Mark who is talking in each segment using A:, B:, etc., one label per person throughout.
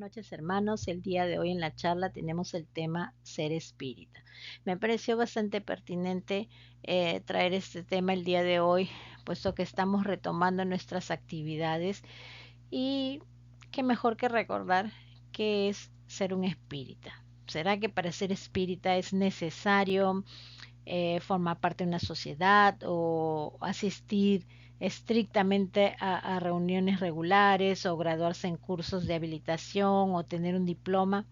A: noches, hermanos. El día de hoy en la charla tenemos el tema ser espírita. Me pareció bastante pertinente traer este tema el día de hoy, puesto que estamos retomando nuestras actividades y qué mejor que recordar qué es ser un espírita. ¿Será que para ser espírita es necesario formar parte de una sociedad o asistir estrictamente a reuniones regulares o graduarse en cursos de habilitación o tener un diploma?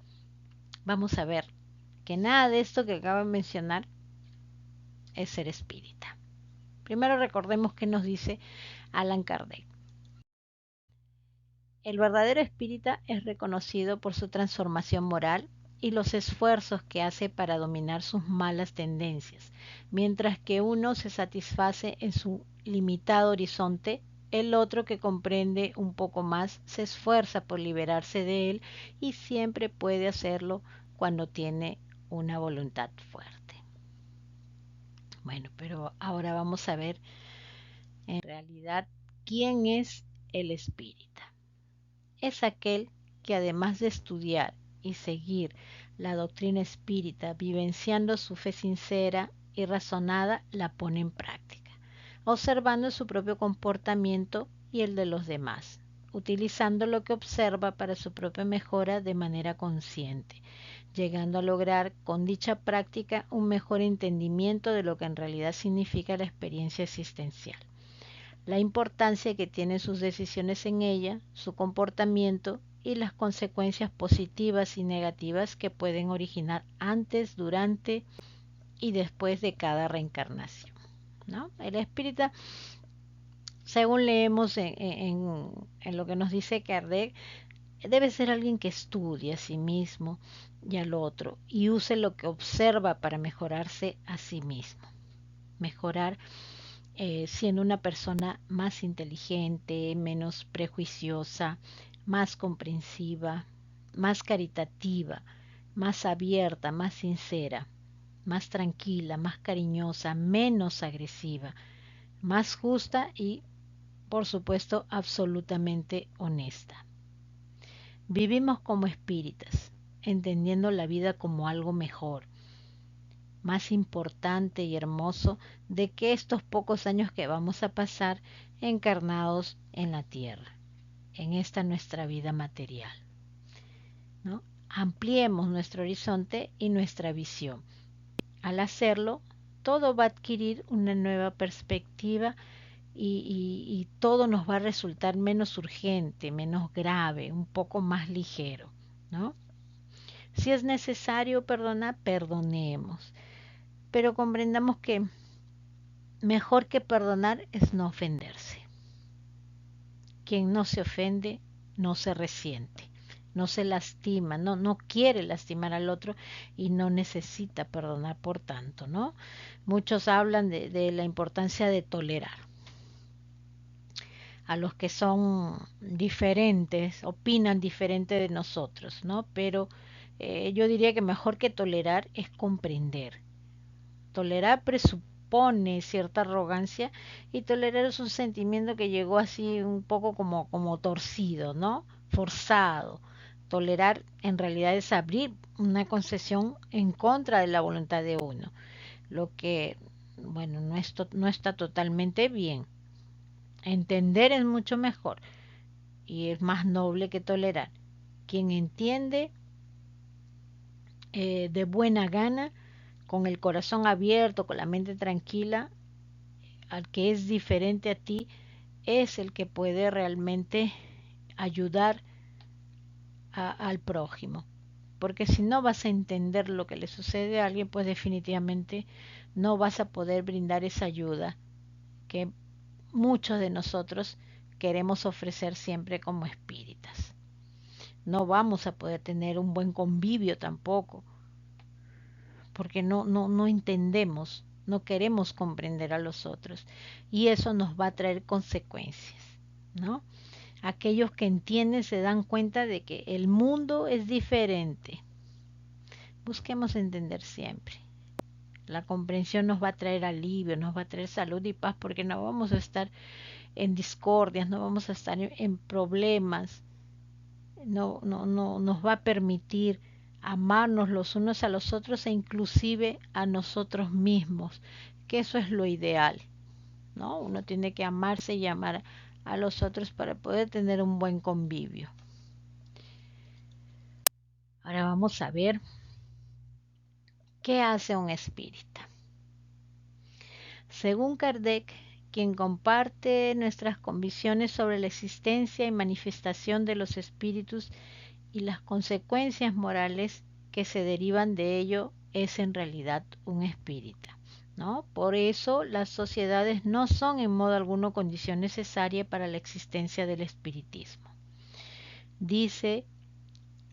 A: Vamos a ver que nada de esto que acabo de mencionar es ser espírita. Primero recordemos qué nos dice Allan Kardec. El verdadero espírita es reconocido por su transformación moral y los esfuerzos que hace para dominar sus malas tendencias. Mientras que uno se satisface en su limitado horizonte, el otro, que comprende un poco más, se esfuerza por liberarse de él y siempre puede hacerlo cuando tiene una voluntad fuerte. Bueno, pero ahora vamos a ver en realidad quién es el espírita. Es aquel que, además de estudiar y seguir la doctrina espírita, vivenciando su fe sincera y razonada, la pone en práctica, observando su propio comportamiento y el de los demás, utilizando lo que observa para su propia mejora de manera consciente, llegando a lograr con dicha práctica un mejor entendimiento de lo que en realidad significa la experiencia existencial, la importancia que tienen sus decisiones en ella, su comportamiento y las consecuencias positivas y negativas que pueden originar antes, durante y después de cada reencarnación, ¿no? El espírita, según leemos en lo que nos dice Kardec, debe ser alguien que estudie a sí mismo y al otro y use lo que observa para mejorarse a sí mismo. Mejorar siendo una persona más inteligente, menos prejuiciosa, más comprensiva, más caritativa, más abierta, más sincera, más tranquila, más cariñosa, menos agresiva, más justa y, por supuesto, absolutamente honesta. Vivimos como espíritas, entendiendo la vida como algo mejor, más importante y hermoso de que estos pocos años que vamos a pasar encarnados en la tierra, en esta nuestra vida material, ¿no? Ampliemos nuestro horizonte y nuestra visión. Al hacerlo, todo va a adquirir una nueva perspectiva y todo nos va a resultar menos urgente, menos grave, un poco más ligero, ¿no? Si es necesario perdonar, perdonemos, pero comprendamos que mejor que perdonar es no ofenderse. Quien no se ofende no se resiente, no se lastima, no quiere lastimar al otro y no necesita perdonar por tanto, ¿no? Muchos hablan de la importancia de tolerar a los que son diferentes, opinan diferente de nosotros, ¿no? Pero yo diría que mejor que tolerar es comprender. Tolerar presupone cierta arrogancia y tolerar es un sentimiento que llegó así un poco como torcido, ¿no? Forzado. Tolerar en realidad es abrir una concesión en contra de la voluntad de uno, lo que, bueno, no está totalmente bien. Entender es mucho mejor y es más noble que tolerar. Quien entiende de buena gana, con el corazón abierto, con la mente tranquila, al que es diferente a ti, es el que puede realmente ayudar al prójimo. Porque si no vas a entender lo que le sucede a alguien, pues definitivamente no vas a poder brindar esa ayuda que muchos de nosotros queremos ofrecer siempre como espíritas. No vamos a poder tener un buen convivio tampoco, porque no entendemos, no queremos comprender a los otros y eso nos va a traer consecuencias, ¿no? Aquellos que entienden se dan cuenta de que el mundo es diferente. Busquemos entender siempre. La comprensión nos va a traer alivio, nos va a traer salud y paz, porque no vamos a estar en discordias, no vamos a estar en problemas, no nos va a permitir amarnos los unos a los otros e inclusive a nosotros mismos, que eso es lo ideal, ¿no? Uno tiene que amarse y amar a los otros para poder tener un buen convivio. Ahora vamos a ver qué hace un espírita. Según Kardec, quien comparte nuestras convicciones sobre la existencia y manifestación de los espíritus y las consecuencias morales que se derivan de ello, es en realidad un espírita, ¿no? Por eso las sociedades no son en modo alguno condición necesaria para la existencia del espiritismo. Dice,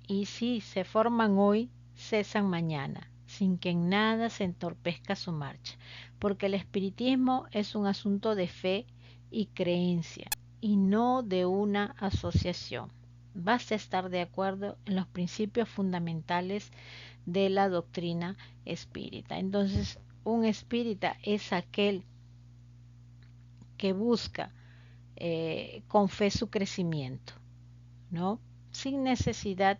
A: y si se forman hoy, cesan mañana, sin que en nada se entorpezca su marcha, porque el espiritismo es un asunto de fe y creencia, y no de una asociación. Basta estar de acuerdo en los principios fundamentales de la doctrina espírita. Entonces, un espírita es aquel que busca con fe su crecimiento, ¿no? Sin necesidad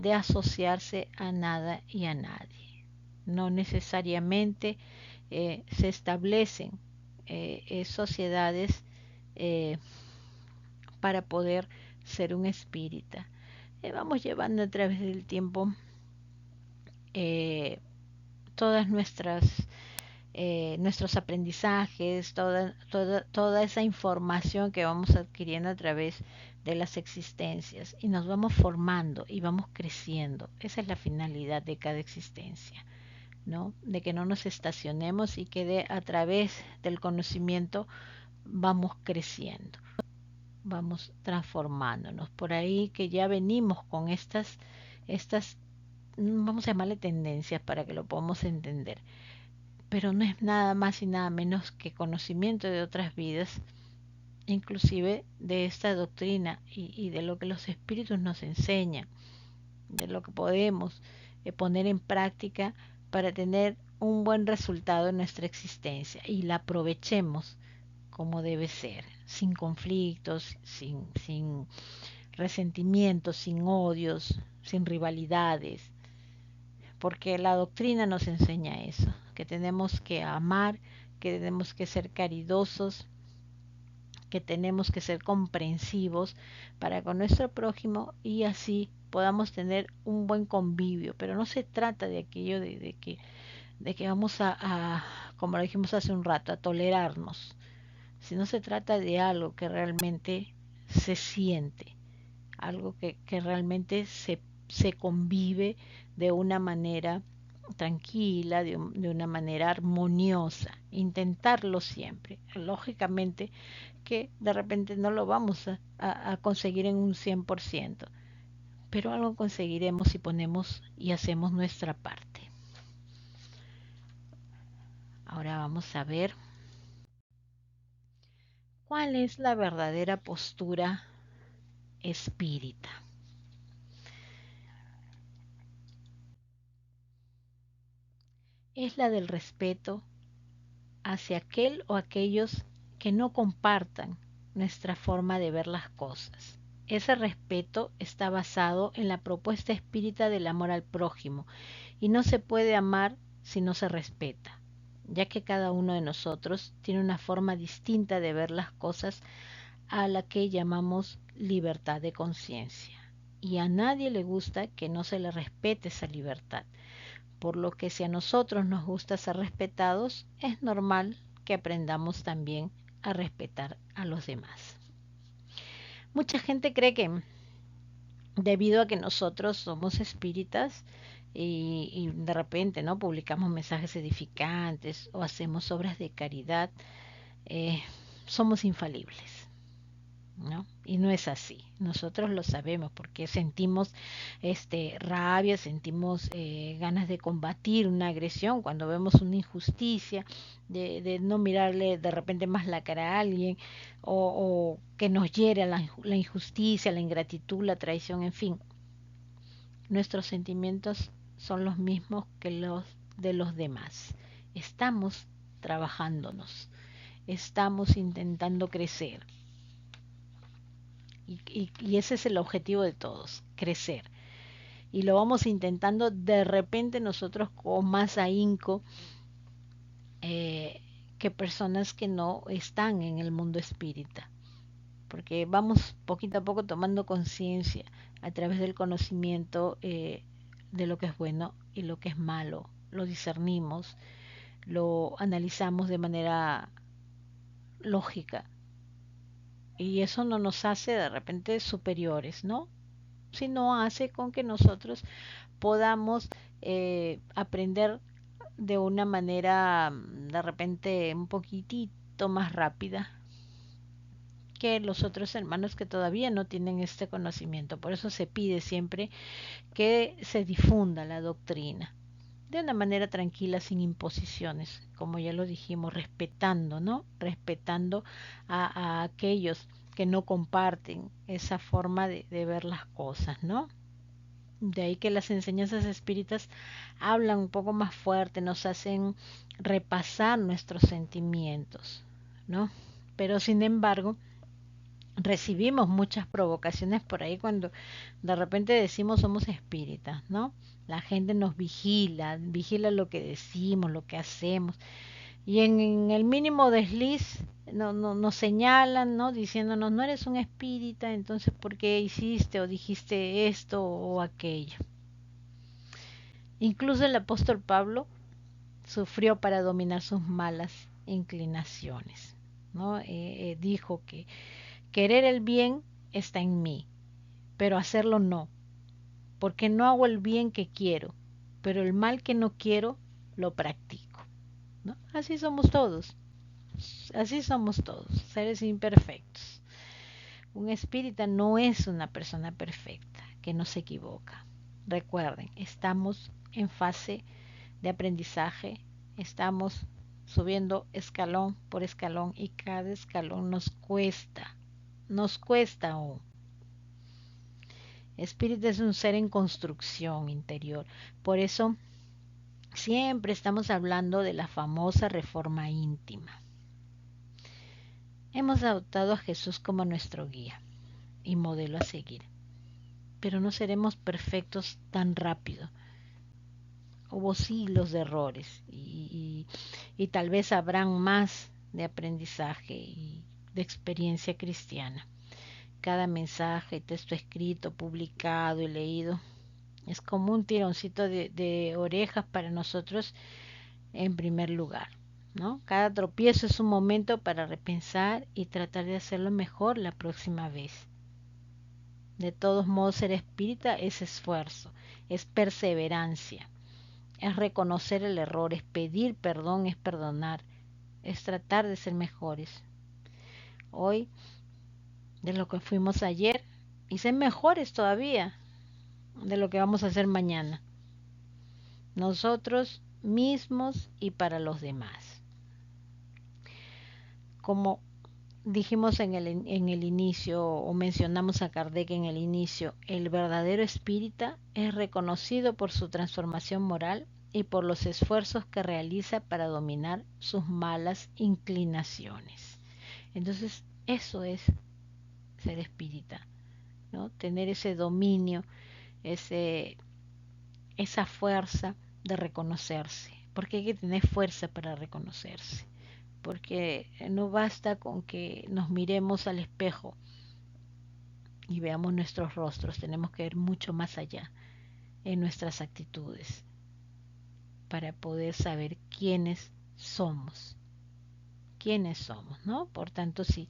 A: de asociarse a nada y a nadie. No necesariamente se establecen sociedades para poder ser un espírita. Vamos llevando a través del tiempo todas nuestros aprendizajes, toda esa información que vamos adquiriendo a través de las existencias y nos vamos formando y vamos creciendo. Esa es la finalidad de cada existencia, ¿no? De que no nos estacionemos y que a través del conocimiento vamos creciendo, vamos transformándonos. Por ahí que ya venimos con estas, vamos a llamarle tendencias para que lo podamos entender, pero no es nada más y nada menos que conocimiento de otras vidas, inclusive de esta doctrina y de lo que los espíritus nos enseñan, de lo que podemos poner en práctica para tener un buen resultado en nuestra existencia y la aprovechemos como debe ser, sin conflictos, sin resentimientos, sin odios, sin rivalidades, porque la doctrina nos enseña eso, que tenemos que amar, que tenemos que ser caridosos, que tenemos que ser comprensivos para con nuestro prójimo y así podamos tener un buen convivio. Pero no se trata de aquello de que vamos como lo dijimos hace un rato, a tolerarnos, sino se trata de algo que realmente se siente, algo que realmente se convive de una manera tranquila, de una manera armoniosa, intentarlo siempre. Lógicamente que de repente no lo vamos a conseguir en un 100%, pero algo conseguiremos si ponemos y hacemos nuestra parte. Ahora vamos a ver cuál es la verdadera postura espírita. Es la del respeto hacia aquel o aquellos que no compartan nuestra forma de ver las cosas. Ese respeto está basado en la propuesta espírita del amor al prójimo y no se puede amar si no se respeta, ya que cada uno de nosotros tiene una forma distinta de ver las cosas a la que llamamos libertad de conciencia. Y a nadie le gusta que no se le respete esa libertad. Por lo que si a nosotros nos gusta ser respetados, es normal que aprendamos también a respetar a los demás. Mucha gente cree que debido a que nosotros somos espíritas y de repente no publicamos mensajes edificantes o hacemos obras de caridad, somos infalibles, ¿no? Y no es así. Nosotros lo sabemos porque sentimos rabia, sentimos ganas de combatir una agresión cuando vemos una injusticia, de no mirarle de repente más la cara a alguien o que nos hiere la injusticia, la ingratitud, la traición, en fin. Nuestros sentimientos son los mismos que los de los demás. Estamos trabajándonos, estamos intentando crecer. Y ese es el objetivo de todos, crecer. Y lo vamos intentando de repente nosotros con más ahínco que personas que no están en el mundo espírita. Porque vamos poquito a poco tomando conciencia a través del conocimiento de lo que es bueno y lo que es malo. Lo discernimos, lo analizamos de manera lógica. Y eso no nos hace de repente superiores, ¿no? Sino hace con que nosotros podamos aprender de una manera de repente un poquitito más rápida que los otros hermanos que todavía no tienen este conocimiento. Por eso se pide siempre que se difunda la doctrina de una manera tranquila, sin imposiciones, como ya lo dijimos, respetando, ¿no? Respetando a aquellos que no comparten esa forma de ver las cosas, ¿no? De ahí que las enseñanzas espíritas hablan un poco más fuerte, nos hacen repasar nuestros sentimientos, ¿no? Pero sin embargo, recibimos muchas provocaciones por ahí cuando de repente decimos somos espíritas, ¿no? La gente nos vigila, vigila lo que decimos, lo que hacemos. Y en el mínimo desliz nos señalan, ¿no? Diciéndonos, no eres un espírita, entonces ¿por qué hiciste o dijiste esto o aquello? Incluso el apóstol Pablo sufrió para dominar sus malas inclinaciones, ¿no? Dijo que querer el bien está en mí, pero hacerlo no, porque no hago el bien que quiero, pero el mal que no quiero lo practico, ¿no? Así somos todos, seres imperfectos. Un espírita no es una persona perfecta, que no se equivoca. Recuerden, estamos en fase de aprendizaje, estamos subiendo escalón por escalón y cada escalón nos cuesta aún. Espíritu es un ser en construcción interior. Por eso siempre estamos hablando de la famosa reforma íntima. Hemos adoptado a Jesús como nuestro guía y modelo a seguir, pero no seremos perfectos tan rápido. Hubo siglos de errores y tal vez habrán más de aprendizaje y de experiencia cristiana. Cada mensaje, texto escrito, publicado y leído es como un tironcito de orejas para nosotros en primer lugar, ¿no? Cada tropiezo es un momento para repensar y tratar de hacerlo mejor la próxima vez. De todos modos, ser espírita es esfuerzo, es perseverancia, es reconocer el error, es pedir perdón, es perdonar, es tratar de ser mejores. Hoy, de lo que fuimos ayer, y ser mejores todavía de lo que vamos a hacer mañana. Nosotros mismos y para los demás. Como dijimos en el inicio, o mencionamos a Kardec en el inicio, el verdadero espírita es reconocido por su transformación moral y por los esfuerzos que realiza para dominar sus malas inclinaciones. Entonces, eso es ser espírita, ¿no? Tener ese dominio, esa fuerza de reconocerse, porque hay que tener fuerza para reconocerse, porque no basta con que nos miremos al espejo y veamos nuestros rostros, tenemos que ver mucho más allá en nuestras actitudes para poder saber quiénes somos, ¿no? Por tanto, si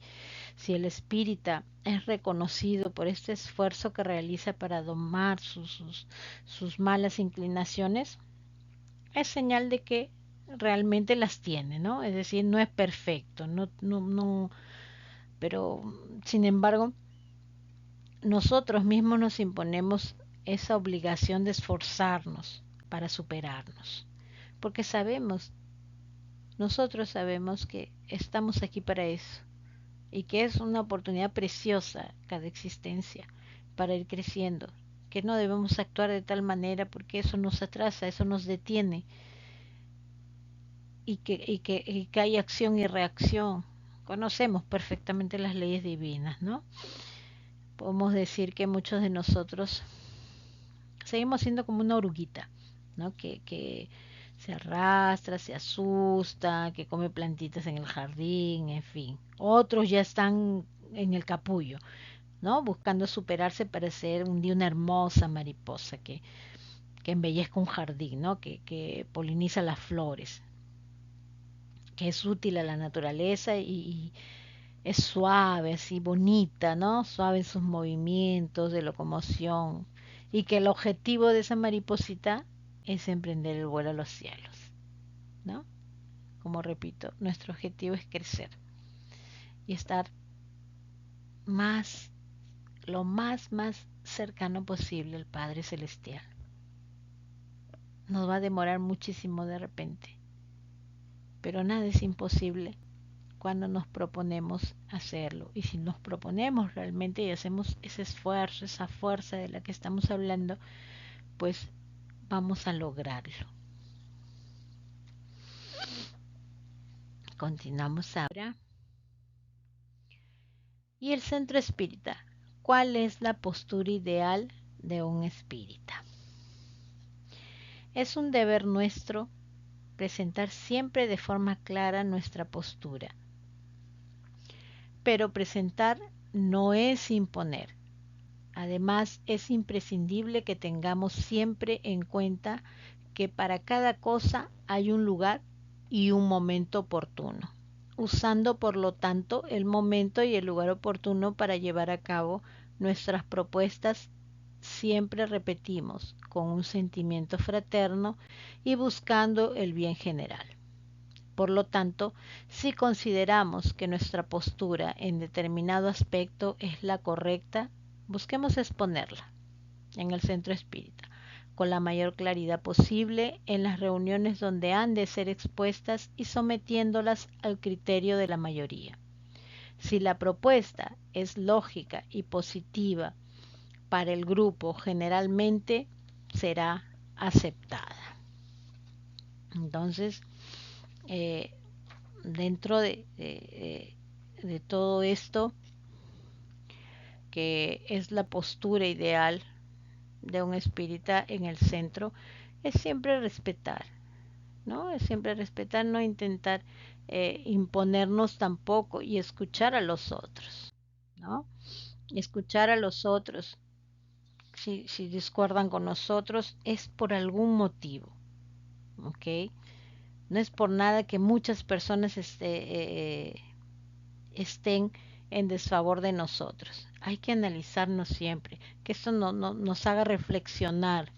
A: el espírita es reconocido por este esfuerzo que realiza para domar sus malas inclinaciones, es señal de que realmente las tiene, ¿no? Es decir, no es perfecto, no, pero sin embargo, nosotros mismos nos imponemos esa obligación de esforzarnos para superarnos, porque nosotros sabemos que estamos aquí para eso y que es una oportunidad preciosa cada existencia para ir creciendo, que no debemos actuar de tal manera porque eso nos atrasa, eso nos detiene y que hay acción y reacción. Conocemos perfectamente las leyes divinas, ¿no? podemos decir que muchos de nosotros seguimos siendo como una oruguita, ¿no? Que se arrastra, se asusta, que come plantitas en el jardín, en fin. Otros ya están en el capullo, ¿no? Buscando superarse para ser un día una hermosa mariposa que embellezca un jardín, ¿no? Que poliniza las flores, que es útil a la naturaleza y es suave, así bonita, ¿no? Suave en sus movimientos de locomoción y que el objetivo de esa mariposita es emprender el vuelo a los cielos, ¿no? Como repito, nuestro objetivo es crecer y estar más, lo más cercano posible al Padre Celestial. Nos va a demorar muchísimo de repente, pero nada es imposible cuando nos proponemos hacerlo. Y si nos proponemos realmente y hacemos ese esfuerzo, esa fuerza de la que estamos hablando, pues vamos a lograrlo. Continuamos ahora. Y el centro espírita. ¿Cuál es la postura ideal de un espírita? Es un deber nuestro presentar siempre de forma clara nuestra postura. Pero presentar no es imponer. Además, es imprescindible que tengamos siempre en cuenta que para cada cosa hay un lugar y un momento oportuno, usando por lo tanto el momento y el lugar oportuno para llevar a cabo nuestras propuestas, siempre repetimos, con un sentimiento fraterno y buscando el bien general. Por lo tanto, si consideramos que nuestra postura en determinado aspecto es la correcta, busquemos exponerla en el centro espírita con la mayor claridad posible en las reuniones donde han de ser expuestas y sometiéndolas al criterio de la mayoría. Si la propuesta es lógica y positiva para el grupo, generalmente será aceptada. Entonces, eh, dentro de todo esto, que es la postura ideal de un espírita en el centro, es siempre respetar, ¿no? Es siempre respetar, no intentar imponernos tampoco y escuchar a los otros, ¿no? Escuchar a los otros, si discuerdan con nosotros, es por algún motivo, ¿ok? No es por nada que muchas personas estén en desfavor de nosotros. Hay que analizarnos siempre, que esto nos haga reflexionar,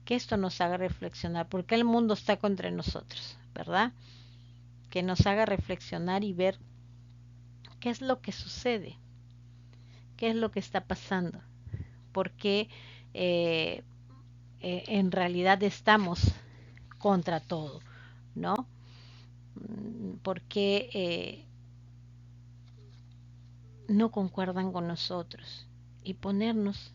A: que esto nos haga reflexionar, porque el mundo está contra nosotros, ¿verdad? Que nos haga reflexionar y ver qué es lo que sucede, qué es lo que está pasando, por qué en realidad estamos contra todo, ¿no? ¿Por qué no concuerdan con nosotros? Y ponernos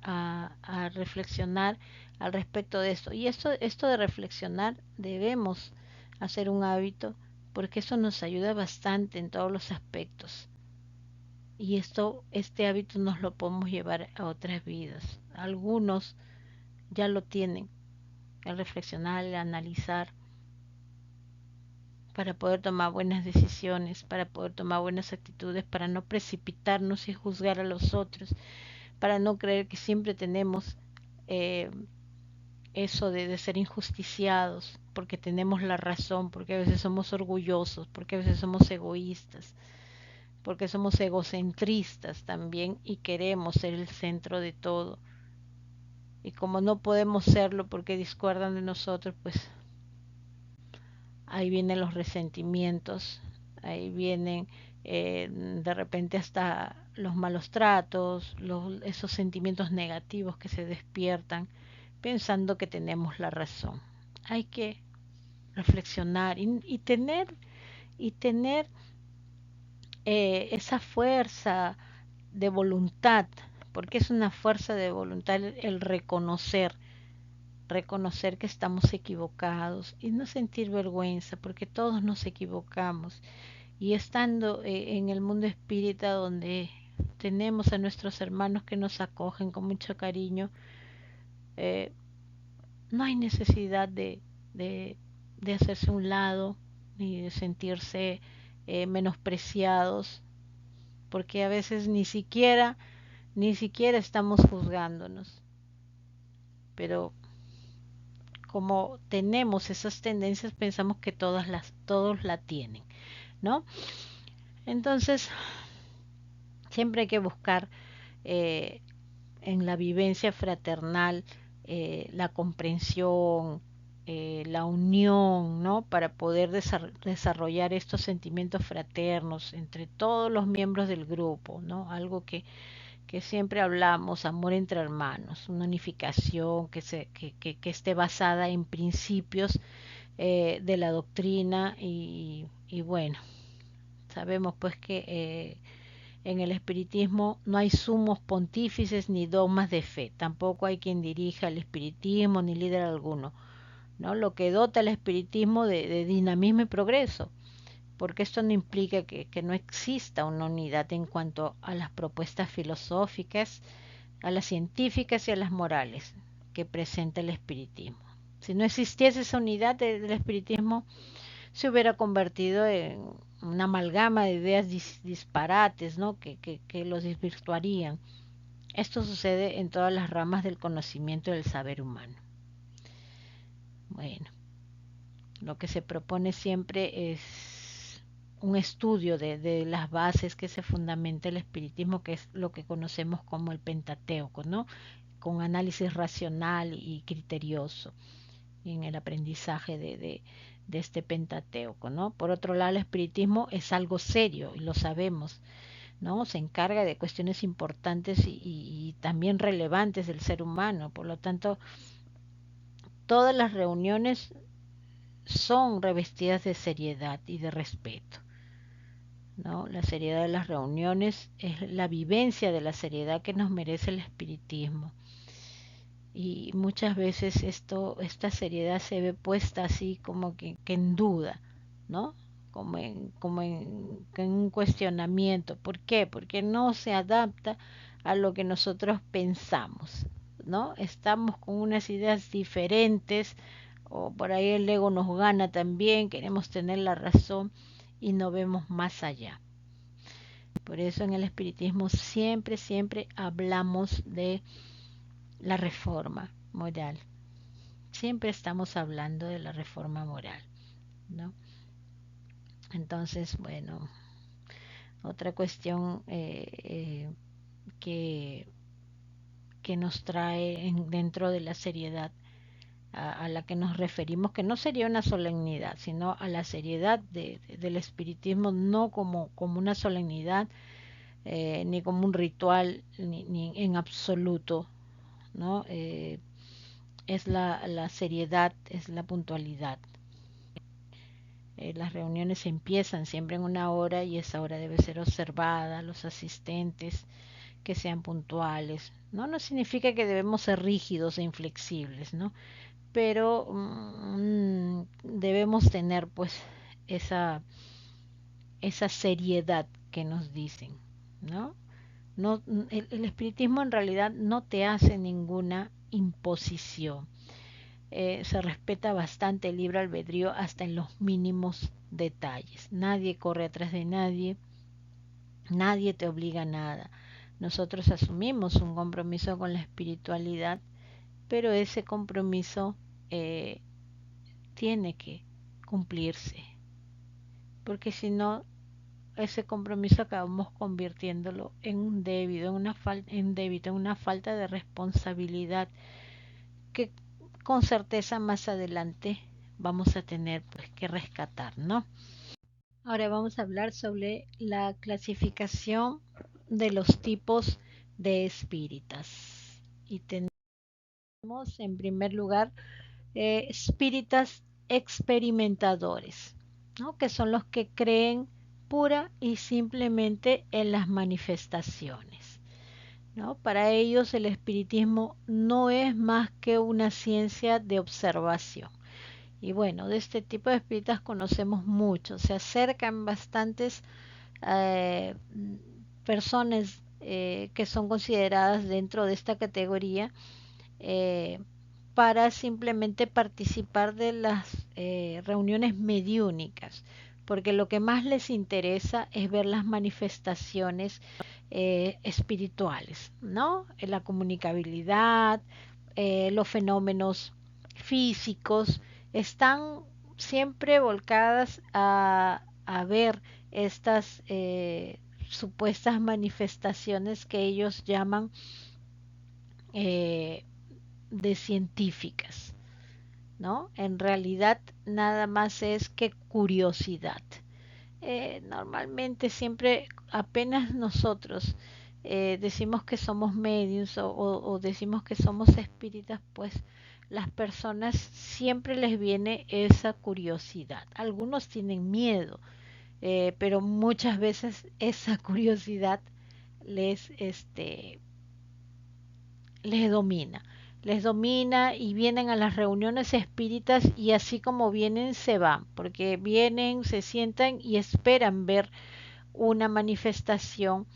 A: a reflexionar al respecto de esto. Y esto de reflexionar debemos hacer un hábito porque eso nos ayuda bastante en todos los aspectos. Y este hábito nos lo podemos llevar a otras vidas. Algunos ya lo tienen, el reflexionar, el analizar, para poder tomar buenas decisiones, para poder tomar buenas actitudes, para no precipitarnos y juzgar a los otros, para no creer que siempre tenemos eh, eso de ser injusticiados, porque tenemos la razón, porque a veces somos orgullosos, porque a veces somos egoístas, porque somos egocentristas también y queremos ser el centro de todo. Y como no podemos serlo porque discuerdan de nosotros, pues ahí vienen los resentimientos, ahí vienen de repente hasta los malos tratos, esos sentimientos negativos que se despiertan pensando que tenemos la razón. Hay que reflexionar y tener esa fuerza de voluntad, porque es una fuerza de voluntad el reconocer que estamos equivocados y no sentir vergüenza, porque todos nos equivocamos. Y estando en el mundo espírita donde tenemos a nuestros hermanos que nos acogen con mucho cariño, no hay necesidad de, de hacerse un lado ni de sentirse menospreciados, porque a veces ni siquiera estamos juzgándonos, pero como tenemos esas tendencias pensamos que todos la tienen, ¿no? Entonces siempre hay que buscar eh, en la vivencia fraternal la comprensión, la unión, ¿no? Para poder desarrollar estos sentimientos fraternos entre todos los miembros del grupo, ¿no? Algo que siempre hablamos, amor entre hermanos, una unificación que esté basada en principios de la doctrina y bueno, sabemos pues que en el espiritismo no hay sumos pontífices ni dogmas de fe, tampoco hay quien dirija el espiritismo ni líder alguno, ¿no? Lo que dota el espiritismo de dinamismo y progreso, porque esto no implica que no exista una unidad en cuanto a las propuestas filosóficas, a las científicas y a las morales que presenta el espiritismo. Si no existiese esa unidad del espiritismo, se hubiera convertido en una amalgama de ideas disparates, ¿no? que los desvirtuarían. Esto sucede en todas las ramas del conocimiento del saber humano. Bueno, lo que se propone siempre es un estudio de las bases que se fundamenta el espiritismo, que es lo que conocemos como el Pentateuco, ¿no? Con análisis racional y criterioso en el aprendizaje de este Pentateuco, ¿no? Por otro lado, el espiritismo es algo serio y lo sabemos, ¿no? Se encarga de cuestiones importantes y también relevantes del ser humano, por lo tanto, todas las reuniones son revestidas de seriedad y de respeto, ¿no? La seriedad de las reuniones es la vivencia de la seriedad que nos merece el espiritismo. Y muchas veces esta seriedad se ve puesta así como que en duda, ¿no? En un cuestionamiento. ¿Por qué? Porque no se adapta a lo que nosotros pensamos, ¿no? Estamos con unas ideas diferentes, o por ahí el ego nos gana también, queremos tener la razón y no vemos más allá. Por eso en el espiritismo siempre hablamos de la reforma moral. Siempre estamos hablando de la reforma moral, ¿no? Entonces, bueno, otra cuestión que, que nos trae dentro de la seriedad a la que nos referimos, que no sería una solemnidad, sino a la seriedad del espiritismo, no como una solemnidad, ni como un ritual, ni en absoluto, ¿no? Es la seriedad, es la puntualidad. Las reuniones empiezan siempre en una hora y esa hora debe ser observada, los asistentes que sean puntuales. No significa que debemos ser rígidos e inflexibles, ¿no? Pero debemos tener pues esa, esa seriedad que nos dicen, ¿no? No, el espiritismo en realidad no te hace ninguna imposición. Se respeta bastante el libre albedrío hasta en los mínimos detalles. Nadie corre atrás de nadie, nadie te obliga a nada. Nosotros asumimos un compromiso con la espiritualidad, pero ese compromiso tiene que cumplirse, porque si no, ese compromiso acabamos convirtiéndolo en un débito, en una falta de responsabilidad que con certeza más adelante vamos a tener pues que rescatar, ¿no? Ahora vamos a hablar sobre la clasificación de los tipos de espíritas. Y tenemos en primer lugar espíritas experimentadores, ¿no? Que son los que creen pura y simplemente en las manifestaciones, ¿no? Para ellos el espiritismo no es más que una ciencia de observación. Y bueno, de este tipo de espíritas conocemos mucho, se acercan bastantes eh, personas que son consideradas dentro de esta categoría, eh, para simplemente participar de las reuniones mediúnicas, porque lo que más les interesa es ver las manifestaciones espirituales, ¿no? La comunicabilidad, los fenómenos físicos, están siempre volcadas a ver estas supuestas manifestaciones que ellos llaman eh, de científicas, ¿no? En realidad nada más es que curiosidad. Normalmente siempre apenas nosotros decimos que somos medios o decimos que somos espíritas, pues las personas siempre les viene esa curiosidad. Algunos tienen miedo, pero muchas veces esa curiosidad les, les domina. Les domina y vienen a las reuniones espíritas y así como vienen se van, porque vienen, se sientan y esperan ver una manifestación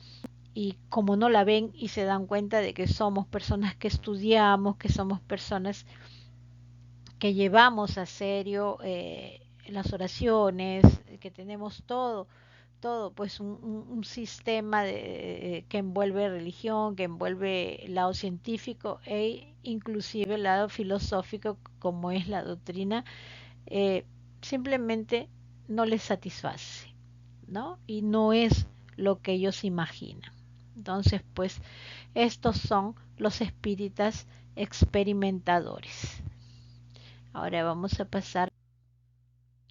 A: y como no la ven y se dan cuenta de que somos personas que estudiamos, que somos personas que llevamos a serio las oraciones, que tenemos todo pues un sistema que envuelve religión, que envuelve el lado científico e inclusive el lado filosófico como es la doctrina, eh, simplemente no les satisface, ¿no? Y no es lo que ellos imaginan. Entonces, pues, estos son los espíritas experimentadores. Ahora vamos a pasar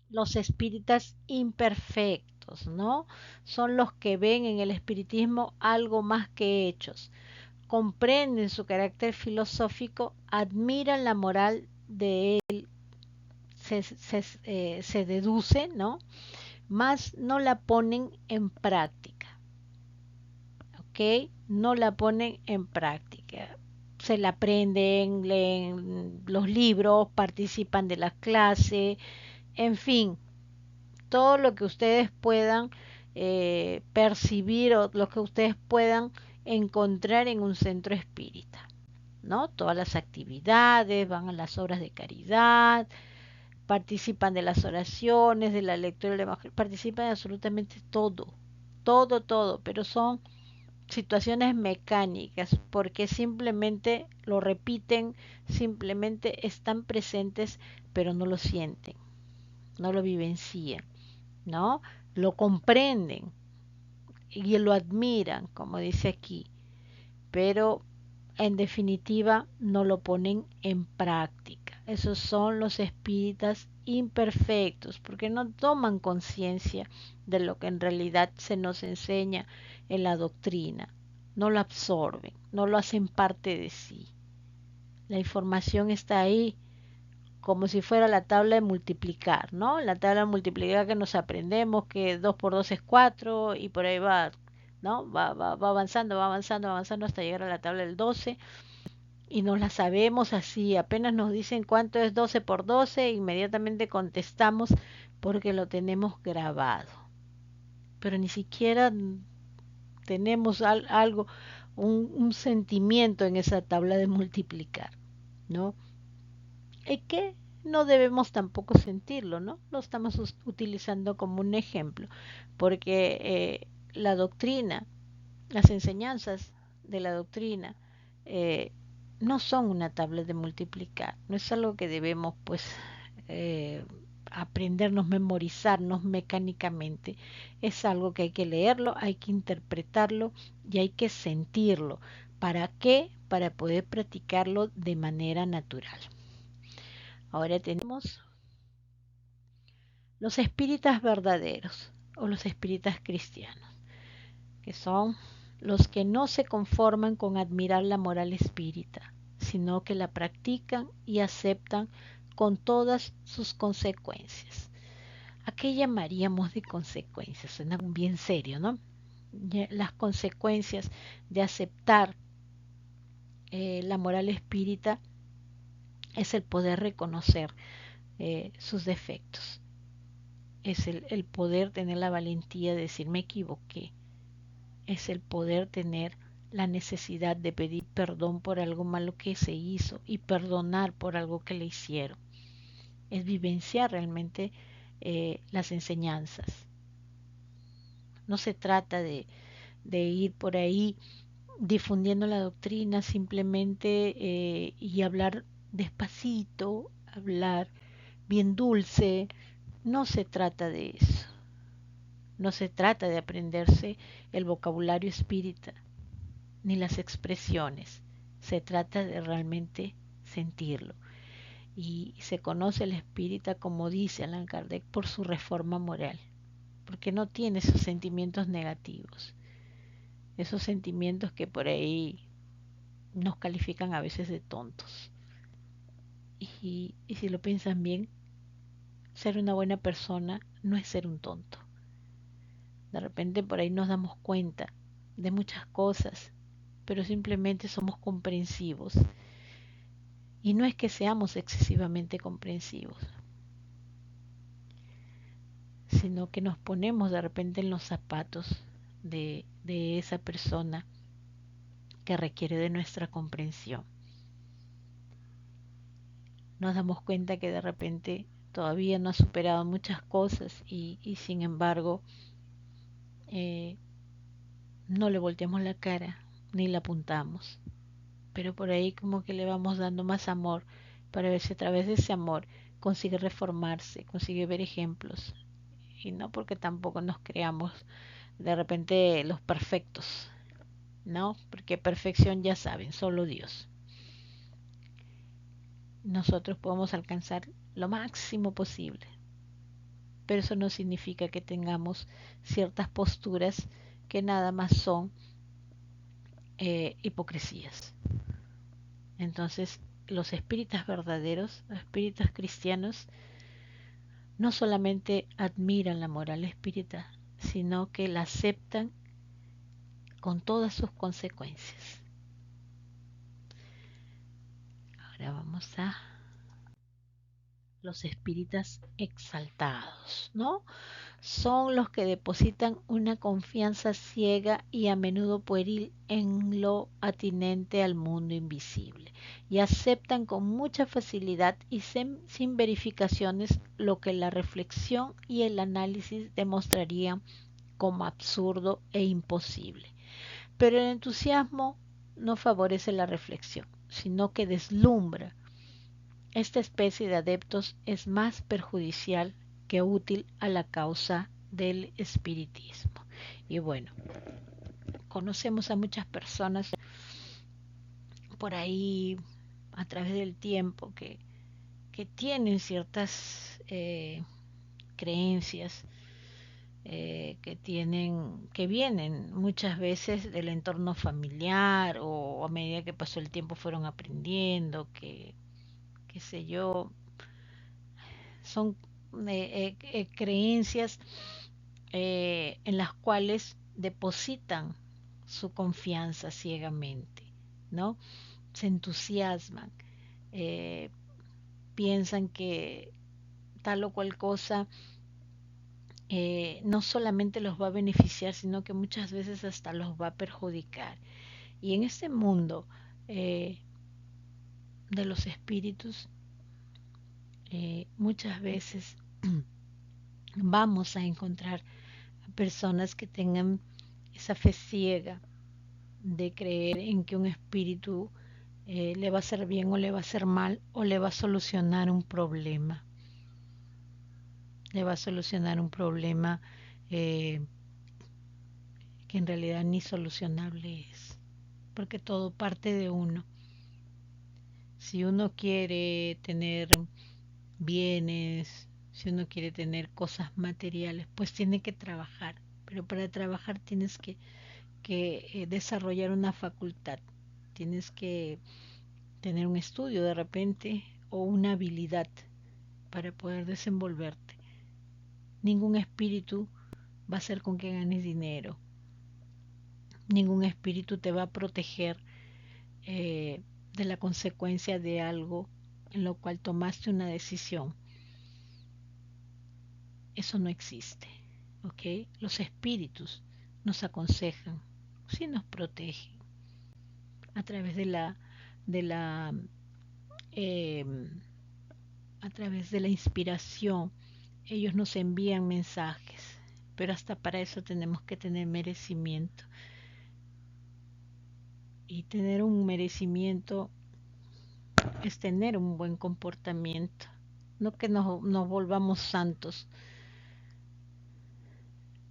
A: los espíritas imperfectos, ¿no? Son los que ven en el espiritismo algo más que hechos, comprenden su carácter filosófico, admiran la moral de él, se deduce, ¿no? Más no la ponen en práctica, ¿ok? No la ponen en práctica. Se la aprenden, leen los libros, participan de las clases, en fin, todo lo que ustedes puedan percibir o lo que ustedes puedan encontrar en un centro espírita, ¿no? Todas las actividades, van a las obras de caridad, participan de las oraciones, de la lectura del Evangelio, participan de absolutamente todo, pero son situaciones mecánicas, porque simplemente lo repiten, simplemente están presentes, pero no lo sienten, no lo vivencian, ¿no? Lo comprenden y lo admiran, como dice aquí, pero en definitiva no lo ponen en práctica. Esos son los espíritas imperfectos, porque no toman conciencia de lo que en realidad se nos enseña en la doctrina, no lo absorben, no lo hacen parte de sí. La información está ahí como si fuera la tabla de multiplicar, ¿no? La tabla de multiplicar que nos aprendemos que 2 por 2 es 4 y por ahí va, ¿no? Va avanzando, va avanzando hasta llegar a la tabla del 12 y nos la sabemos así, apenas nos dicen cuánto es 12 por 12, inmediatamente contestamos porque lo tenemos grabado. Pero ni siquiera tenemos algo, un sentimiento en esa tabla de multiplicar, ¿no? Es que no debemos tampoco sentirlo, ¿no? Lo estamos utilizando como un ejemplo, porque la doctrina, las enseñanzas de la doctrina, eh, no son una tabla de multiplicar, no es algo que debemos, pues, eh, aprendernos, memorizarnos mecánicamente, es algo que hay que leerlo, hay que interpretarlo y hay que sentirlo. ¿Para qué? Para poder practicarlo de manera natural. Ahora tenemos los espíritas verdaderos o los espíritas cristianos, que son los que no se conforman con admirar la moral espírita, sino que la practican y aceptan con todas sus consecuencias. ¿A qué llamaríamos de consecuencias? Suena bien serio, ¿no? Las consecuencias de aceptar la moral espírita es el poder reconocer sus defectos, es el poder tener la valentía de decir me equivoqué, es el poder tener la necesidad de pedir perdón por algo malo que se hizo y perdonar por algo que le hicieron. Es vivenciar realmente las enseñanzas. No se trata de ir por ahí difundiendo la doctrina simplemente y hablar despacito, hablar bien dulce. No se trata de eso. No se trata de aprenderse el vocabulario espírita ni las expresiones. Se trata de realmente sentirlo. Y se conoce el espírita, como dice Allan Kardec, por su reforma moral, porque no tiene esos sentimientos negativos, esos sentimientos que por ahí nos califican a veces de tontos. Y si lo piensan bien, ser una buena persona no es ser un tonto. De repente por ahí nos damos cuenta de muchas cosas, pero simplemente somos comprensivos. Y no es que seamos excesivamente comprensivos, sino que nos ponemos de repente en los zapatos de esa persona que requiere de nuestra comprensión. Nos damos cuenta que de repente todavía no ha superado muchas cosas y sin embargo eh, no le volteamos la cara ni la apuntamos, pero por ahí como que le vamos dando más amor para ver si a través de ese amor consigue reformarse, consigue ver ejemplos, y no porque tampoco nos creamos de repente los perfectos, ¿no? Porque perfección ya saben, solo Dios. Nosotros podemos alcanzar lo máximo posible, pero eso no significa que tengamos ciertas posturas que nada más son hipocresías. Entonces, los espíritas verdaderos, los espíritas cristianos, no solamente admiran la moral espírita, sino que la aceptan con todas sus consecuencias. Ahora vamos a los espíritas exaltados, ¿no? Son los que depositan una confianza ciega y a menudo pueril en lo atinente al mundo invisible y aceptan con mucha facilidad y sin verificaciones lo que la reflexión y el análisis demostrarían como absurdo e imposible. Pero el entusiasmo no favorece la reflexión, sino que deslumbra. Esta especie de adeptos es más perjudicial que útil a la causa del espiritismo. Y bueno, conocemos a muchas personas por ahí a través del tiempo que tienen ciertas creencias que vienen muchas veces del entorno familiar o a medida que pasó el tiempo fueron aprendiendo, que qué sé yo, son creencias en las cuales depositan su confianza ciegamente, ¿no? Se entusiasman, eh, piensan que tal o cual cosa no solamente los va a beneficiar, sino que muchas veces hasta los va a perjudicar. Y en este mundo eh, de los espíritus, muchas veces vamos a encontrar personas que tengan esa fe ciega de creer en que un espíritu le va a hacer bien o le va a hacer mal o le va a solucionar un problema. Le va a solucionar un problema eh, que en realidad ni solucionable es, porque todo parte de uno. Si uno quiere tener bienes, si uno quiere tener cosas materiales, pues tiene que trabajar, pero para trabajar tienes que desarrollar una facultad, tienes que tener un estudio de repente o una habilidad para poder desenvolverte. Ningún espíritu va a ser con que ganes dinero, ningún espíritu te va a proteger de la consecuencia de algo en lo cual tomaste una decisión. Eso no existe, ¿ok? Los espíritus nos aconsejan, sí nos protegen, a través de la eh, a través de la inspiración. Ellos nos envían mensajes, pero hasta para eso tenemos que tener merecimiento. Y tener un merecimiento es tener un buen comportamiento. No que nos volvamos santos,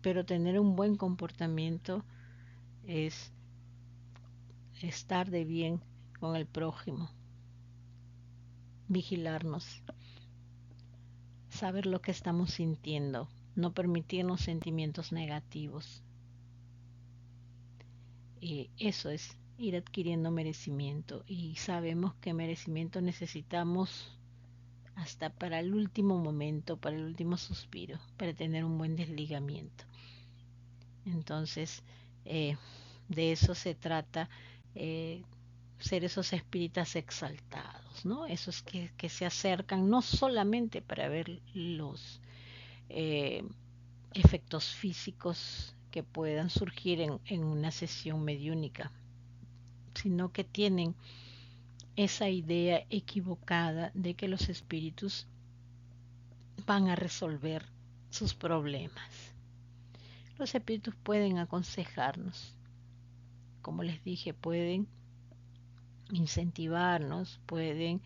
A: pero tener un buen comportamiento es estar de bien con el prójimo, vigilarnos, saber lo que estamos sintiendo, no permitirnos sentimientos negativos. Eso es ir adquiriendo merecimiento, y sabemos que merecimiento necesitamos hasta para el último momento, para el último suspiro, para tener un buen desligamiento. Entonces, de eso se trata, ser esos espíritus exaltados, ¿no? Esos que se acercan no solamente para ver los eh, efectos físicos que puedan surgir en una sesión mediúnica, sino que tienen esa idea equivocada de que los espíritus van a resolver sus problemas. Los espíritus pueden aconsejarnos, como les dije, pueden incentivarnos, pueden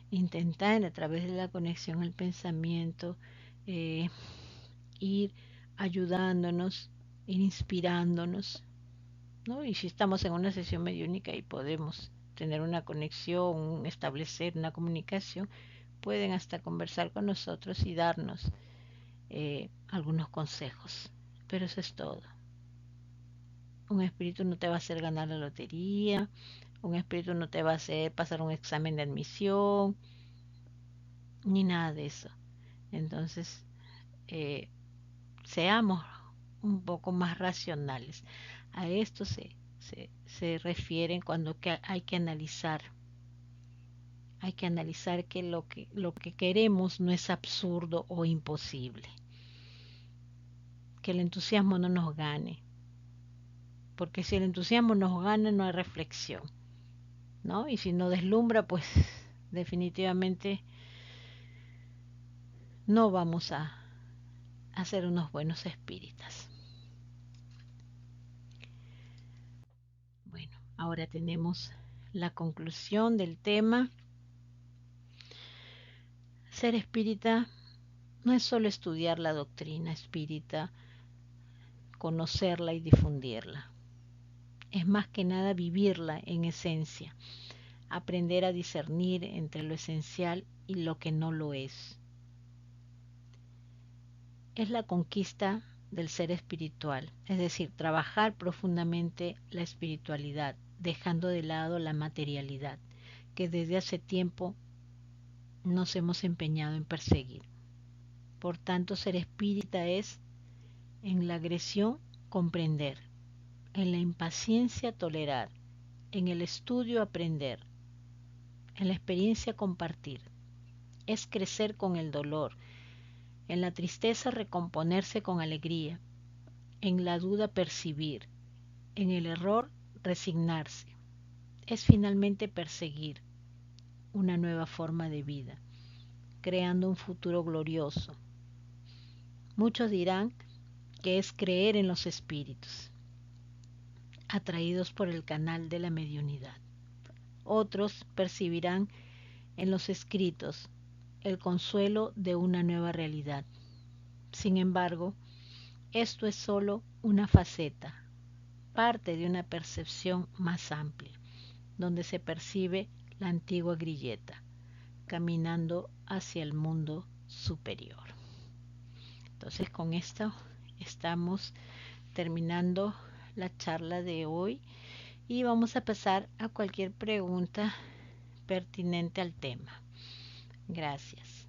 A: intentar a través de la conexión al pensamiento ir ayudándonos, ir inspirándonos, ¿no? Y si estamos en una sesión mediúnica y podemos tener una conexión, establecer una comunicación, pueden hasta conversar con nosotros y darnos algunos consejos. Pero eso es todo. Un espíritu no te va a hacer ganar la lotería, un espíritu no te va a hacer pasar un examen de admisión, ni nada de eso. Entonces, seamos un poco más racionales. A esto se refieren cuando hay que analizar. Hay que analizar que lo que queremos no es absurdo o imposible. Que el entusiasmo no nos gane. Porque si el entusiasmo nos gana, no hay reflexión, ¿no? Y si no deslumbra, pues definitivamente no vamos a ser unos buenos espíritas. Bueno, ahora tenemos la conclusión del tema. Ser espírita no es solo estudiar la doctrina espírita, conocerla y difundirla. Es más que nada vivirla en esencia, aprender a discernir entre lo esencial y lo que no lo es. Es la conquista del ser espiritual, es decir, trabajar profundamente la espiritualidad, dejando de lado la materialidad, que desde hace tiempo nos hemos empeñado en perseguir. Por tanto, ser espírita es, en la agresión, comprender, en la impaciencia, tolerar, en el estudio, aprender, en la experiencia, compartir. Es crecer con el dolor, en la tristeza, recomponerse con alegría, en la duda, percibir, en el error, resignarse. Es finalmente perseguir una nueva forma de vida, creando un futuro glorioso. Muchos dirán que es creer en los espíritus, atraídos por el canal de la mediunidad. Otros percibirán en los escritos el consuelo de una nueva realidad. Sin embargo, esto es solo una faceta, parte de una percepción más amplia, donde se percibe la antigua grilleta, caminando hacia el mundo superior. Entonces, con esto estamos terminando la charla de hoy y vamos a pasar a cualquier pregunta pertinente al tema. Gracias.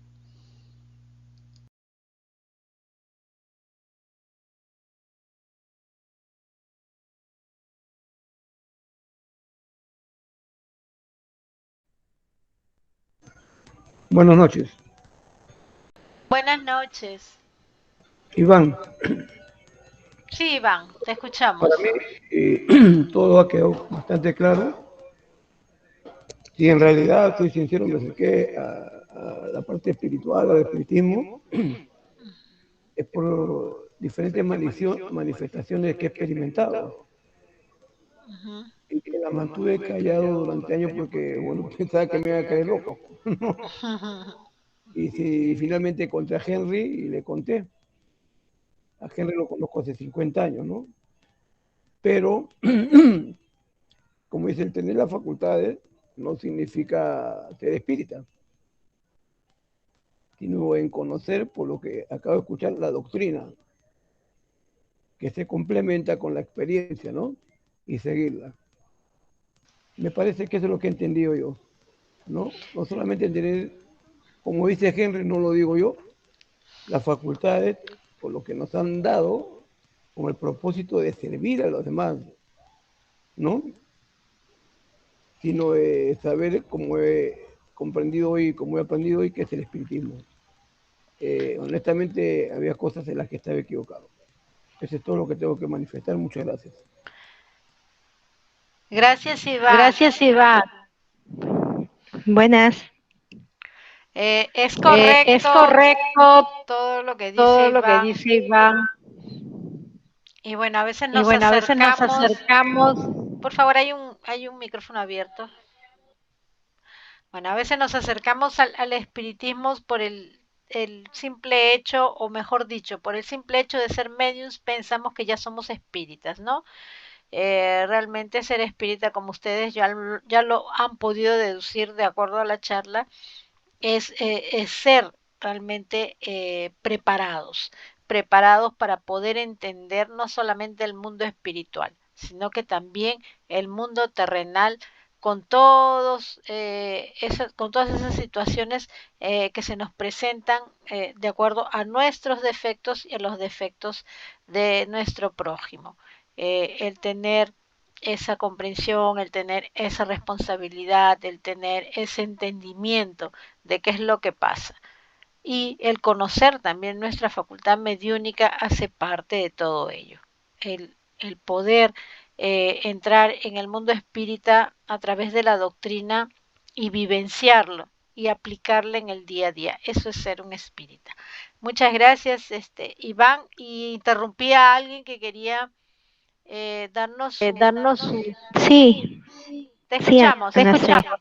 B: Buenas noches.
A: Buenas noches.
B: Iván,
A: Sí, Iván, te
B: para
A: escuchamos.
B: mí todo ha quedado bastante claro. Si en realidad, soy sincero, me acerqué a la parte espiritual, al espiritismo, es por diferentes manifestaciones que he experimentado
A: Ujú.
B: y que la mantuve callado durante años porque, bueno, pensaba que me iba a caer loco. Y si finalmente encontré a Henry y le conté, a Henry lo conozco hace 50 años, ¿no? Pero, como dice, el tener las facultades no significa ser espírita, sino en conocer, por lo que acabo de escuchar, la doctrina, que se complementa con la experiencia, ¿no? Y seguirla. Me parece que eso es lo que he entendido yo, ¿no? No solamente tener, como dice Henry, no lo digo yo, las facultades por lo que nos han dado con el propósito de servir a los demás, ¿no? Sino de saber cómo he comprendido hoy, cómo he aprendido hoy, que es el espiritismo. Honestamente, había cosas en las que estaba equivocado. Eso es todo lo que tengo que manifestar. Muchas gracias.
A: Gracias, Iván.
C: Gracias, Iván. Buenas.
A: Es
C: Es
A: correcto
C: correcto
A: todo lo que dice
C: todo lo que
A: Iván.
C: dice Iván.
A: Y bueno, a veces
C: Y
A: nos
C: bueno, a veces nos
A: acercamos.
C: acercamos.
A: Por favor, hay un micrófono abierto. Bueno, a veces nos acercamos al espiritismo por el simple hecho, o mejor dicho, por el simple hecho de ser mediums, pensamos que ya somos espíritas, ¿no? Realmente ser espírita, como ustedes ya lo han podido deducir de acuerdo a la charla, es ser realmente preparados para poder entender no solamente el mundo espiritual, sino que también el mundo terrenal con todas esas situaciones que se nos presentan de acuerdo a nuestros defectos y a los defectos de nuestro prójimo. El tener esa comprensión, el tener esa responsabilidad, el tener ese entendimiento de qué es lo que pasa. Y el conocer también nuestra facultad mediúnica hace parte de todo ello. El poder entrar en el mundo espírita a través de la doctrina y vivenciarlo y aplicarle en el día a día. Eso es ser un espírita. Muchas gracias, Iván. Y interrumpí a alguien que quería darnos su...
C: Darnos su... Sí,
A: Te
C: sí,
A: escuchamos, te
C: Ana C.
A: escuchamos.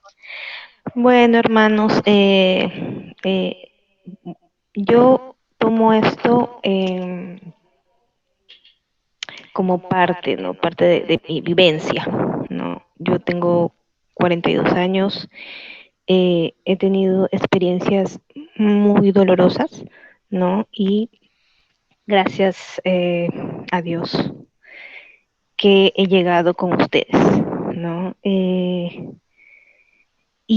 C: Bueno, hermanos, yo tomo esto como parte, ¿no? Parte de mi vivencia, ¿no? Yo tengo 42 años, he tenido experiencias muy dolorosas, ¿no? Y gracias a Dios que he llegado con ustedes, ¿no? Y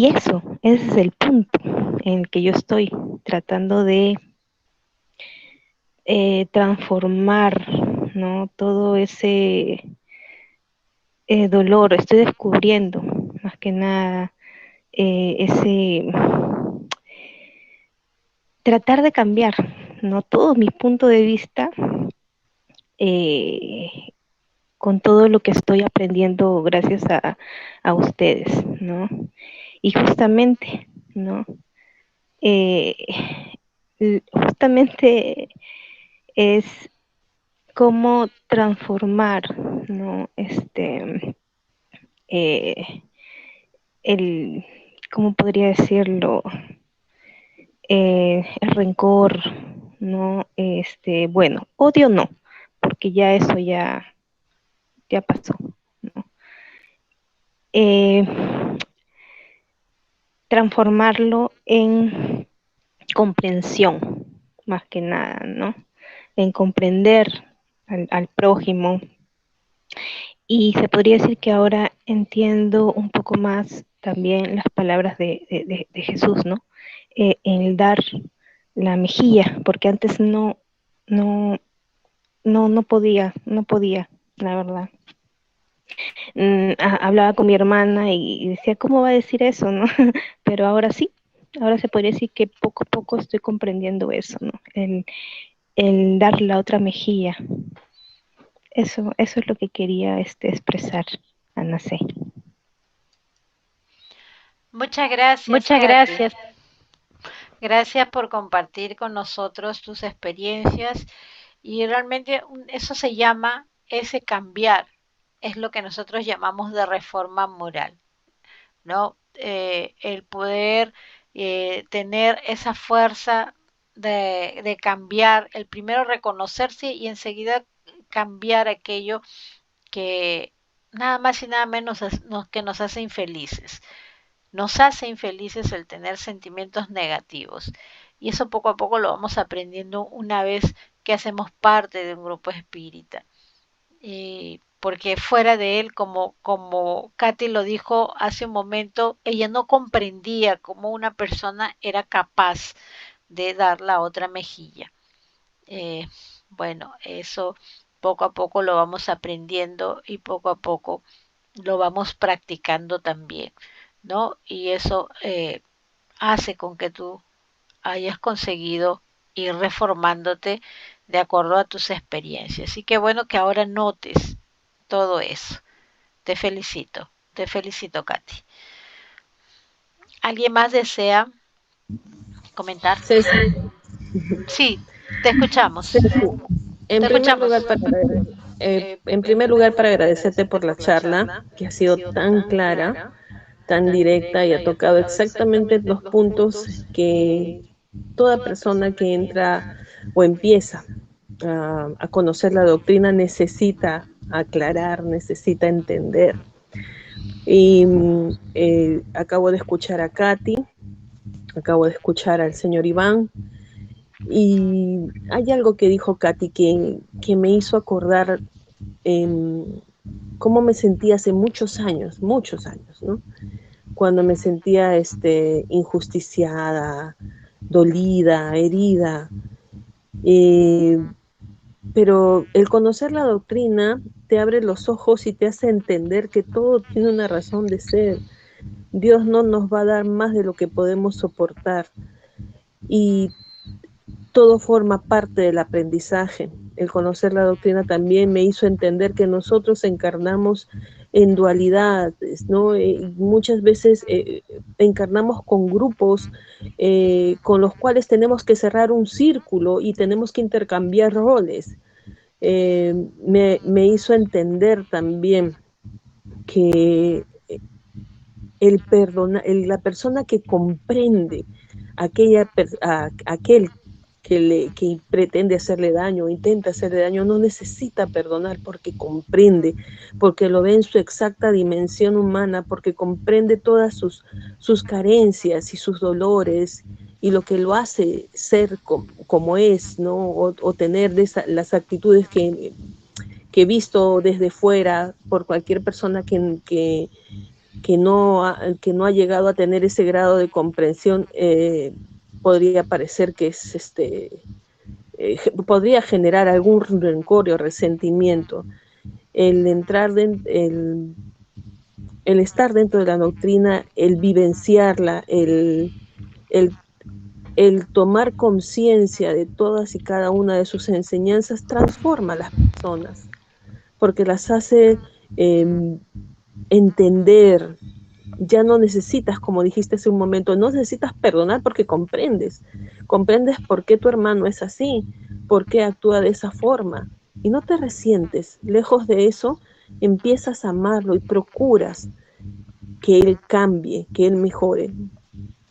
C: eso, ese es el punto en el que yo estoy tratando de transformar, ¿no? Todo ese dolor, estoy descubriendo más que nada ese tratar de cambiar, ¿no? Todo mi punto de vista eh, con todo lo que estoy aprendiendo gracias a ustedes, ¿no? Y justamente, ¿no? Eh, justamente es cómo transformar, ¿no? Eh, el, ¿cómo podría decirlo? El rencor, ¿no? Bueno, odio no, porque ya eso ya pasó, ¿no? Eh, transformarlo en comprensión, más que nada, ¿no? En comprender al prójimo. Y se podría decir que ahora entiendo un poco más también las palabras de Jesús, ¿no? El dar la mejilla, porque antes no, no podía, la verdad. Hablaba con mi hermana y decía, ¿cómo va a decir eso, no? Pero ahora sí, ahora se podría decir que poco a poco estoy comprendiendo eso, ¿no? El dar la otra mejilla. Eso es lo que quería expresar, Ana C.
A: Muchas gracias,
C: Muchas
A: Katy.
C: gracias.
A: Gracias por compartir con nosotros tus experiencias y realmente eso se llama ese cambiar, es lo que nosotros llamamos de reforma moral, ¿no? El poder tener esa fuerza de cambiar, el primero reconocerse y enseguida cambiar aquello que nada más y nada menos que nos hace infelices. Nos hace infelices el tener sentimientos negativos. Y eso poco a poco lo vamos aprendiendo una vez que hacemos parte de un grupo espírita. Porque fuera de él, como Katy lo dijo hace un momento, ella no comprendía cómo una persona era capaz de dar la otra mejilla. Eh, bueno, eso poco a poco lo vamos aprendiendo y poco a poco lo vamos practicando también, ¿no? Y eso hace con que tú hayas conseguido ir reformándote de acuerdo a tus experiencias. Así que bueno que ahora notes todo eso. Te felicito, Katy. ¿Alguien más desea comentar?
D: Ceci,
A: Sí, te escuchamos.
D: Ceci,
A: Te escuchamos.
D: en primer lugar para agradecerte por la charla, que ha sido tan clara, tan directa y ha tocado exactamente los puntos que toda persona que entra o empieza a conocer la doctrina necesita aclarar, necesita entender. Y acabo de escuchar a Katy, acabo de escuchar al señor Iván, y hay algo que dijo Katy que me hizo acordar cómo me sentía hace muchos años, ¿no? Cuando me sentía injusticiada, dolida, herida. Pero el conocer la doctrina te abre los ojos y te hace entender que todo tiene una razón de ser. Dios no nos va a dar más de lo que podemos soportar. Y todo forma parte del aprendizaje. El conocer la doctrina también me hizo entender que nosotros encarnamos en dualidades, ¿no? Muchas veces encarnamos con grupos con los cuales tenemos que cerrar un círculo y tenemos que intercambiar roles. Me hizo entender también que la persona que comprende aquel que pretende hacerle daño, intenta hacerle daño, no necesita perdonar porque comprende, porque lo ve en su exacta dimensión humana, porque comprende todas sus carencias y sus dolores y lo que lo hace ser como es, ¿no? O tener las actitudes que he visto desde fuera por cualquier persona que no ha llegado a tener ese grado de comprensión. Podría parecer que es podría generar algún rencor o resentimiento. El estar dentro de la doctrina, el vivenciarla, el tomar conciencia de todas y cada una de sus enseñanzas transforma a las personas, porque las hace entender. Ya no necesitas, como dijiste hace un momento, no necesitas perdonar porque comprendes por qué tu hermano es así, por qué actúa de esa forma, y no te resientes. Lejos de eso, empiezas a amarlo y procuras que él cambie, que él mejore.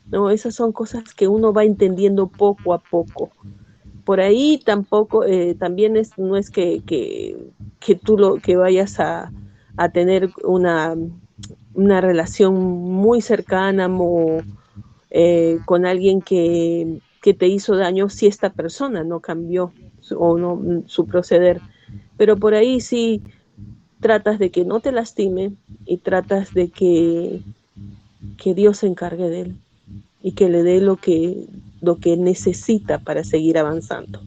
D: No, esas son cosas que uno va entendiendo poco a poco. Por ahí tampoco, también no es que tú que vayas a tener una relación muy cercana con alguien que te hizo daño si esta persona no cambió su proceder. Pero por ahí sí tratas de que no te lastime y tratas de que Dios se encargue de él y que le dé lo que necesita para seguir avanzando,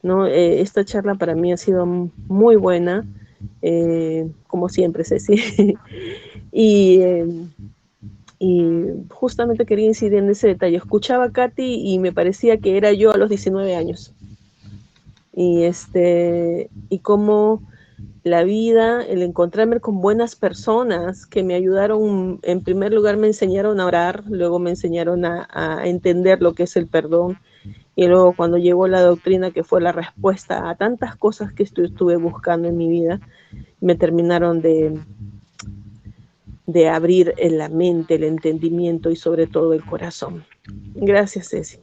D: ¿no? Esta charla para mí ha sido muy buena, como siempre, Ceci. Y justamente quería incidir en ese detalle. Escuchaba a Katy y me parecía que era yo a los 19 años. Y cómo la vida, el encontrarme con buenas personas que me ayudaron, en primer lugar me enseñaron a orar, luego me enseñaron a entender lo que es el perdón, y luego cuando llegó la doctrina, que fue la respuesta a tantas cosas que estuve buscando en mi vida, me terminaron de abrir en la mente, el entendimiento y sobre todo el corazón. Gracias, Ceci.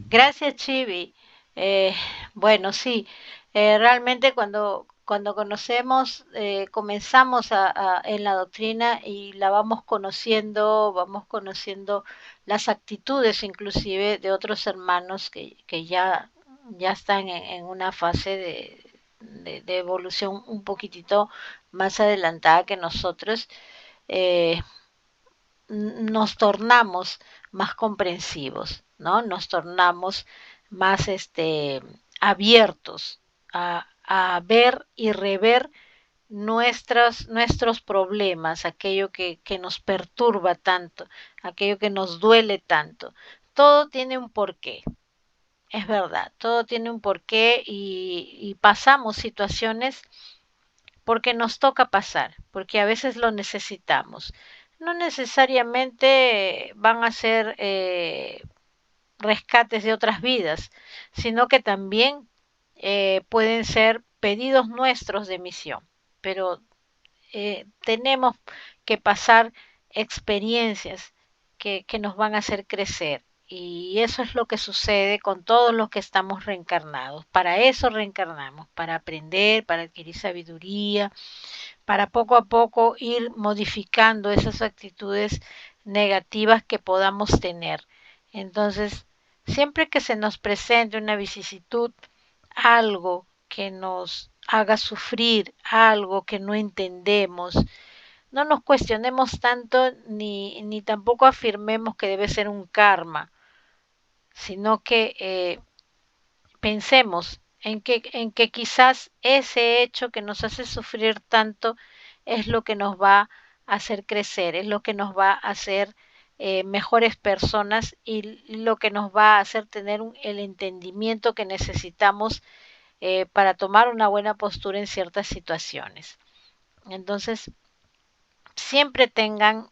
A: Gracias, Chivi. Eh, bueno, sí, realmente cuando conocemos, comenzamos en la doctrina y la vamos conociendo las actitudes inclusive de otros hermanos que ya están en una fase de evolución un poquitito más adelantada que nosotros. eh, Nos tornamos más comprensivos, ¿no? Nos tornamos más abiertos a ver y rever nuestros problemas, aquello que nos perturba tanto, aquello que nos duele tanto. Todo tiene un porqué, es verdad, todo tiene un porqué y pasamos situaciones porque nos toca pasar, porque a veces lo necesitamos. No necesariamente van a ser rescates de otras vidas, sino que también pueden ser pedidos nuestros de misión. Pero tenemos que pasar experiencias que nos van a hacer crecer. Y eso es lo que sucede con todos los que estamos reencarnados. Para eso reencarnamos, para aprender, para adquirir sabiduría, para poco a poco ir modificando esas actitudes negativas que podamos tener. Entonces, siempre que se nos presente una vicisitud, algo que nos haga sufrir, algo que no entendemos, no nos cuestionemos tanto ni tampoco afirmemos que debe ser un karma, sino que pensemos en que quizás ese hecho que nos hace sufrir tanto es lo que nos va a hacer crecer, es lo que nos va a hacer mejores personas y lo que nos va a hacer tener el entendimiento que necesitamos para tomar una buena postura en ciertas situaciones. Entonces, siempre tengan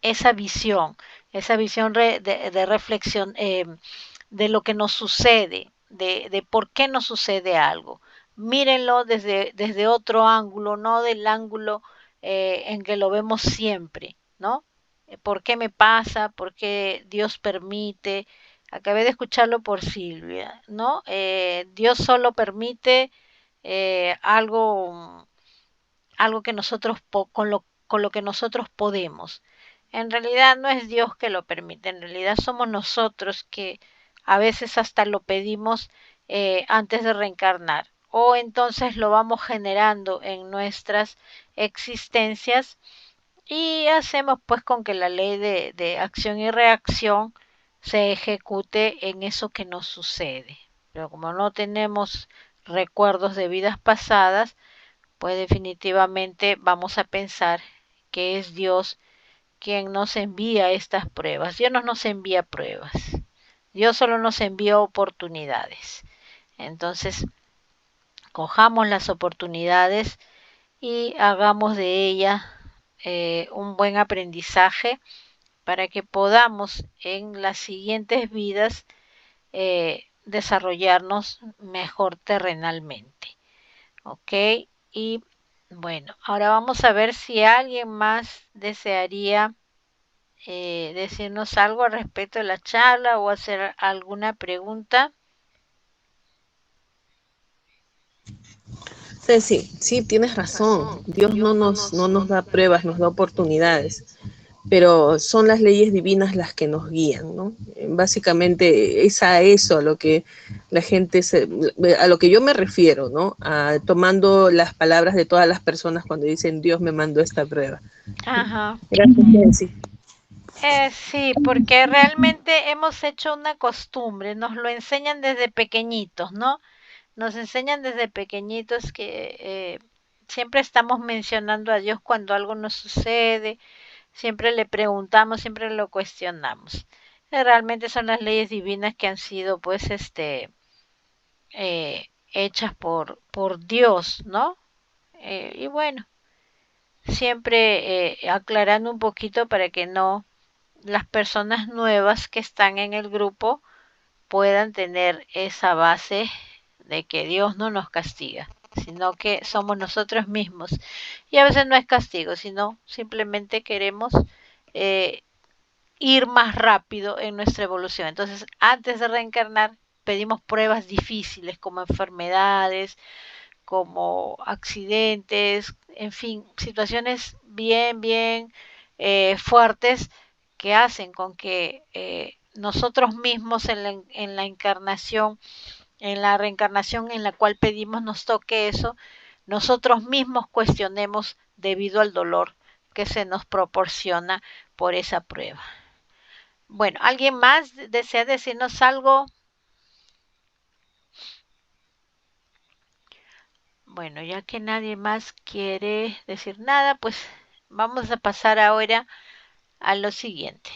A: esa visión de reflexión de lo que nos sucede, de por qué nos sucede algo. Mírenlo desde otro ángulo, no del ángulo en que lo vemos siempre, ¿no? ¿Por qué me pasa? ¿Por qué Dios permite? Acabé de escucharlo por Silvia, ¿no? Dios solo permite algo que nosotros con lo que nosotros podemos. En realidad no es Dios que lo permite, en realidad somos nosotros que a veces hasta lo pedimos antes de reencarnar o entonces lo vamos generando en nuestras existencias y hacemos pues con que la ley de acción y reacción se ejecute en eso que nos sucede. Pero como no tenemos recuerdos de vidas pasadas, pues definitivamente vamos a pensar que es Dios quien nos envía estas pruebas. Dios no nos envía pruebas. Dios solo nos envía oportunidades. Entonces, cojamos las oportunidades y hagamos de ella un buen aprendizaje para que podamos en las siguientes vidas desarrollarnos mejor terrenalmente. ¿Ok? Y bueno, ahora vamos a ver si alguien más desearía decirnos algo al respecto de la charla o hacer alguna pregunta.
D: Ceci, sí, tienes razón. Dios no nos da pruebas, nos da oportunidades, pero son las leyes divinas las que nos guían, ¿no? Básicamente es a eso a lo que la gente a lo que yo me refiero, ¿no? Tomando las palabras de todas las personas cuando dicen Dios me mandó esta prueba.
A: Ajá.
D: Gracias, Ceci.
A: Sí, porque realmente hemos hecho una costumbre, nos lo enseñan desde pequeñitos, ¿no? Nos enseñan desde pequeñitos que siempre estamos mencionando a Dios cuando algo nos sucede, siempre le preguntamos, siempre lo cuestionamos. Realmente son las leyes divinas que han sido, pues, hechas por Dios, ¿no? Y bueno, siempre aclarando un poquito para que no las personas nuevas que están en el grupo puedan tener esa base de que Dios no nos castiga, sino que somos nosotros mismos. Y a veces no es castigo, sino simplemente queremos eh, ir más rápido en nuestra evolución. Entonces, antes de reencarnar, pedimos pruebas difíciles como enfermedades, como accidentes, en fin, situaciones bien fuertes que hacen con que nosotros mismos en la encarnación, en la reencarnación en la cual pedimos nos toque eso, nosotros mismos cuestionemos debido al dolor que se nos proporciona por esa prueba. Bueno, ¿alguien más desea decirnos algo? Bueno, ya que nadie más quiere decir nada, pues vamos a pasar ahora a lo siguiente.